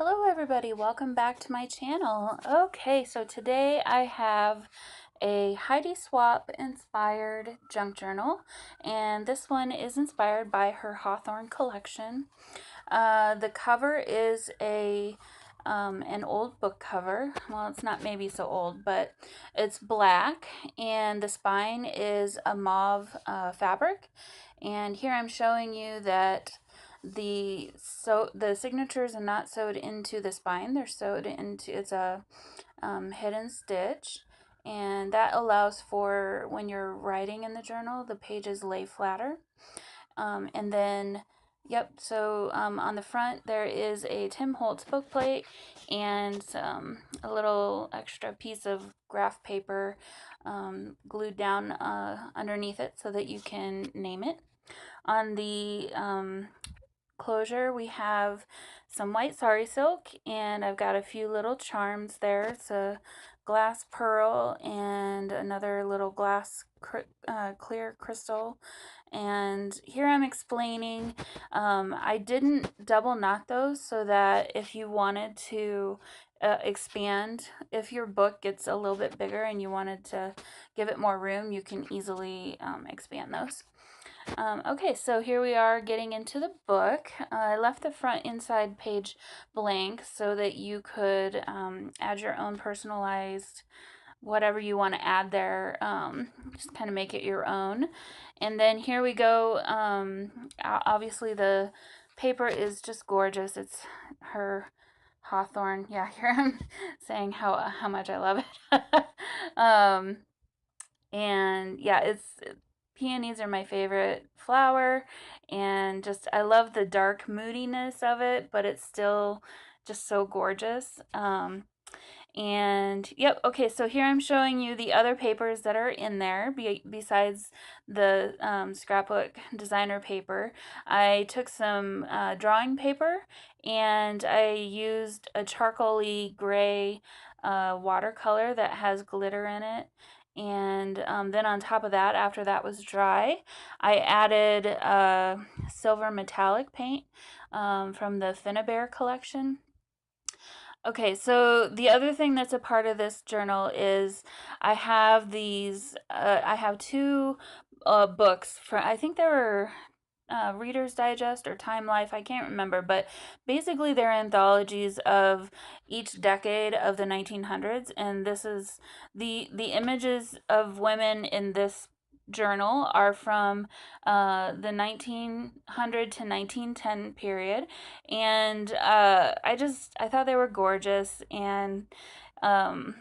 Hello everybody, welcome back to my channel. Okay, so today I have a Heidi Swapp inspired junk journal, and this one is inspired by her Hawthorne collection. The cover is an old book cover. Well, it's not maybe so old, but it's black, and the spine is a mauve fabric. And here I'm showing you that the signatures are not sewed into the spine. They're sewed into, it's a hidden stitch, and that allows for when you're writing in the journal, the pages lay flatter. And then, yep, so on the front there is a Tim Holtz book plate and a little extra piece of graph paper glued down underneath it so that you can name it. On the closure we have some white sari silk, and I've got a few little charms there. It's a glass pearl and another little glass clear crystal. And here I'm explaining, I didn't double knot those so that if you wanted to expand, if your book gets a little bit bigger and you wanted to give it more room, you can easily expand those. Okay, so here we are getting into the book. I left the front inside page blank so that you could add your own personalized whatever you want to add there, just kind of make it your own. And then here we go. Obviously the paper is just gorgeous. It's her Hawthorne. Yeah, here I'm saying how much I love it. um, and yeah, peonies are my favorite flower, and just I love the dark moodiness of it, but it's still just so gorgeous. And yep, okay, so here I'm showing you the other papers that are in there besides the scrapbook designer paper. I took some drawing paper and I used a charcoaly gray watercolor that has glitter in it. And then on top of that, after that was dry, I added silver metallic paint from the Ephemera collection. Okay, so the other thing that's a part of this journal is I have I have two books for, I think they were Reader's Digest or Time Life, I can't remember, but basically they're anthologies of each decade of the 1900s, and this is the images of women in this journal are from the 1900 to 1910 period, and I thought they were gorgeous, and um,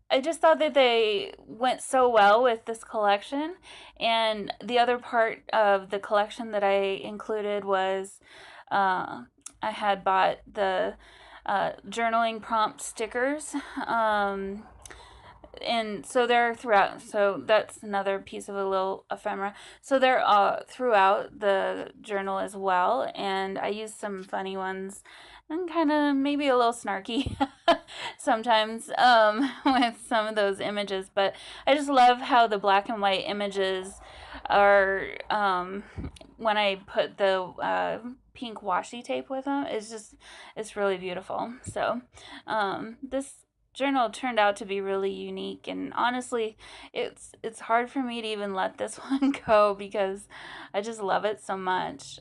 I just thought that they went so well with this collection. And the other part of the collection that I included was I had bought the journaling prompt stickers. And so they're throughout, so that's another piece of a little ephemera. So they're throughout the journal as well, and I used some funny ones and kind of maybe a little snarky sometimes with some of those images, but I just love how the black and white images are, when I put the pink washi tape with them, it's really beautiful. So this journal turned out to be really unique, and honestly it's hard for me to even let this one go because I just love it so much.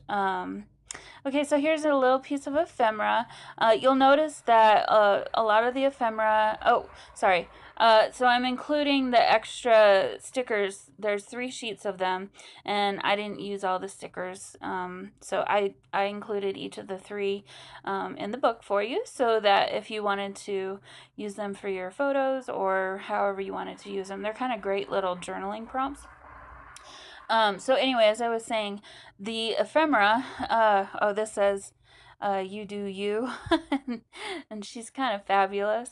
Okay, so here's a little piece of ephemera. You'll notice that a lot of the ephemera, oh, sorry. So I'm including the extra stickers. There's 3 sheets of them, and I didn't use all the stickers. So I included each of the 3 in the book for you so that if you wanted to use them for your photos or however you wanted to use them, they're kind of great little journaling prompts. So anyway, as I was saying, the ephemera, oh, this says, you do you, and she's kind of fabulous,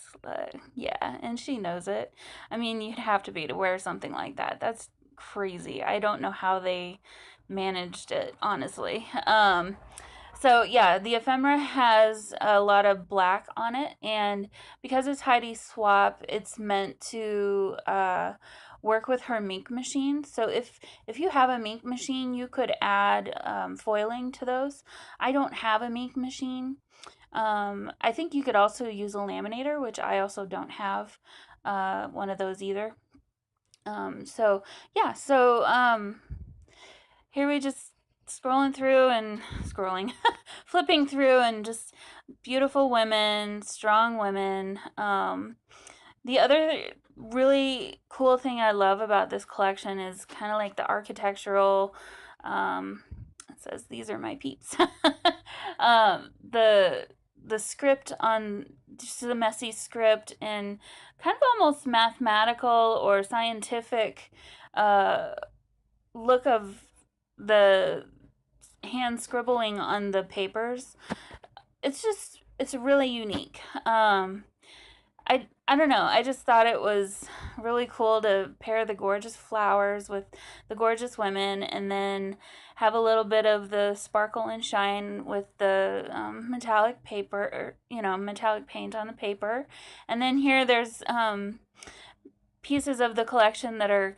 yeah, and she knows it. I mean, you'd have to be to wear something like that. That's crazy. I don't know how they managed it, honestly. So yeah, the ephemera has a lot of black on it, and because it's Heidi Swapp, it's meant to work with her ink machine. So if you have a ink machine, you could add foiling to those. I don't have a ink machine. I think you could also use a laminator, which I also don't have one of those either. So yeah, so here we just scrolling through and flipping through, and just beautiful women, strong women. The other really cool thing I love about this collection is kind of like the architectural. It says these are my peeps. The script on just the messy script and kind of almost mathematical or scientific uh, look of the hand scribbling on the papers. It's really unique. I don't know. I just thought it was really cool to pair the gorgeous flowers with the gorgeous women, and then have a little bit of the sparkle and shine with the metallic paper, or, metallic paint on the paper. And then here there's pieces of the collection that are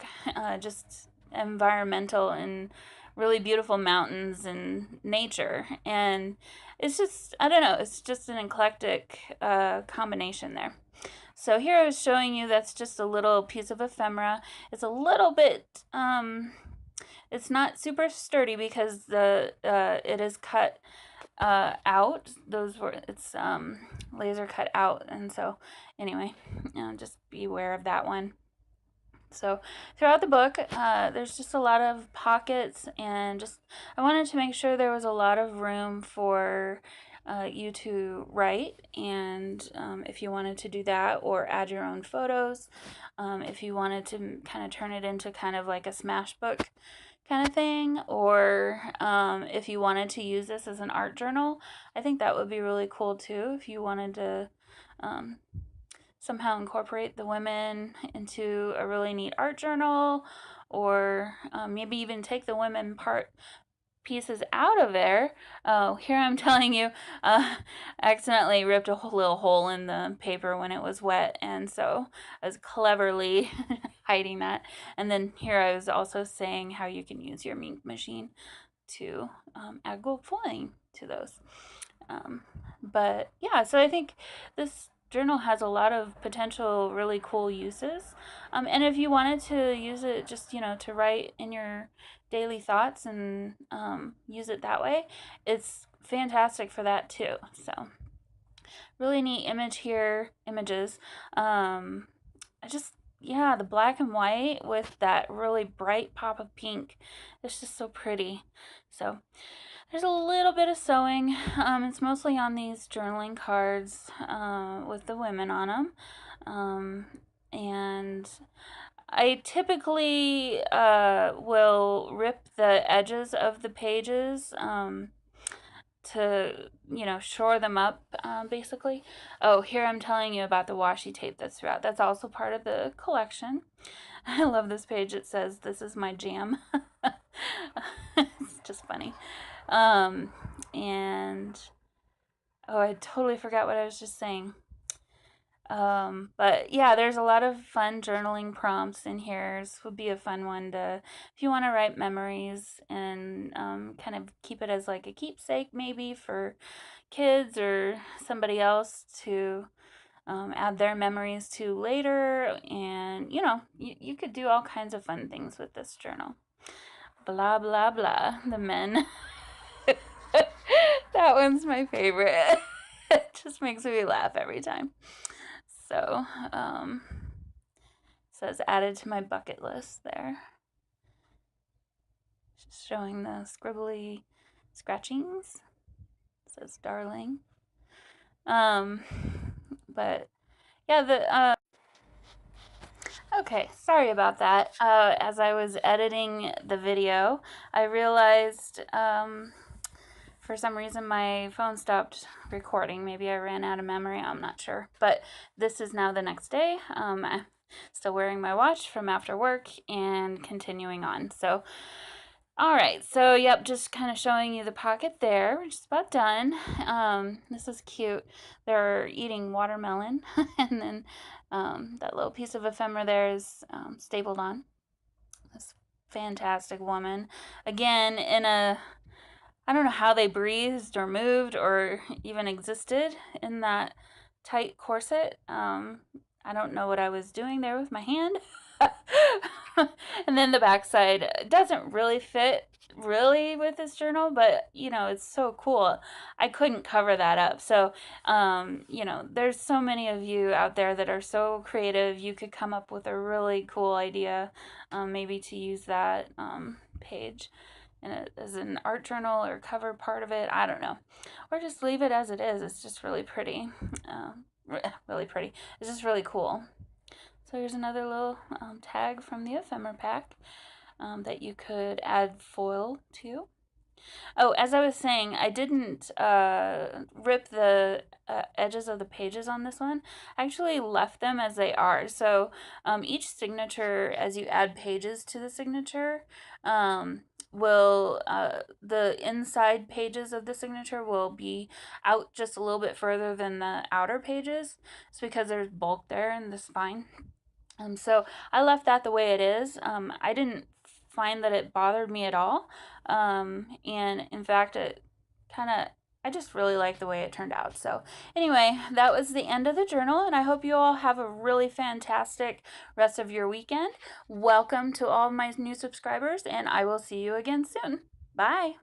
just environmental and really beautiful mountains and nature. And it's just, I don't know, it's just an eclectic combination there. So here I was showing you that's just a little piece of ephemera. It's a little bit, it's not super sturdy because it is cut out. It's laser cut out, and so anyway, just be aware of that one. So throughout the book, there's just a lot of pockets, and just I wanted to make sure there was a lot of room for you to write, and if you wanted to do that, or add your own photos, if you wanted to kind of turn it into kind of like a smash book kind of thing, or if you wanted to use this as an art journal, I think that would be really cool too, if you wanted to somehow incorporate the women into a really neat art journal, or maybe even take the women pieces out of there. Oh, here I'm telling you, I accidentally ripped a little hole in the paper when it was wet, and so I was cleverly hiding that. And then here I was also saying how you can use your ink machine to add gold foiling to those. But yeah, so I think this journal has a lot of potential really cool uses. And if you wanted to use it just, to write in your daily thoughts and use it that way, it's fantastic for that too. So really neat images. Yeah, the black and white with that really bright pop of pink. It's just so pretty. So there's a little bit of sewing. It's mostly on these journaling cards with the women on them. And I typically will rip the edges of the pages to, shore them up, basically. Oh, here I'm telling you about the washi tape that's throughout. That's also part of the collection. I love this page. It says, "This is my jam." It's just funny. And oh, I totally forgot what I was just saying. But yeah, there's a lot of fun journaling prompts in here. This would be a fun one if you want to write memories, and kind of keep it as like a keepsake, maybe for kids or somebody else to add their memories to later. And you could do all kinds of fun things with this journal. Blah blah blah. The men. That one's my favorite. It just makes me laugh every time. So, says added to my bucket list there. Just showing the scribbly scratchings. It says darling. But yeah, okay, sorry about that. As I was editing the video, I realized for some reason my phone stopped recording. Maybe I ran out of memory, I'm not sure. But this is now the next day. I'm still wearing my watch from after work and continuing on. So All right, so yep, just kind of showing you the pocket there. We're just about done. This is cute. They're eating watermelon, and then that little piece of ephemera there is stapled on. This fantastic woman. Again, in a, I don't know how they breathed or moved or even existed in that tight corset. I don't know what I was doing there with my hand. And then the backside doesn't really fit really with this journal, but you know, it's so cool. I couldn't cover that up. So, you know, there's so many of you out there that are so creative. You could come up with a really cool idea, maybe to use that page as an art journal or cover part of it. I don't know. Or just leave it as it is. It's just really pretty. Really pretty. It's just really cool. So here's another little tag from the ephemera pack that you could add foil to. Oh, as I was saying, I didn't rip the edges of the pages on this one. I actually left them as they are. So each signature, as you add pages to the signature, the inside pages of the signature will be out just a little bit further than the outer pages. It's because there's bulk there in the spine. So I left that the way it is. I didn't find that it bothered me at all. And in fact, it kind of, I just really like the way it turned out. So anyway, that was the end of the journal, and I hope you all have a really fantastic rest of your weekend. Welcome to all my new subscribers, and I will see you again soon. Bye.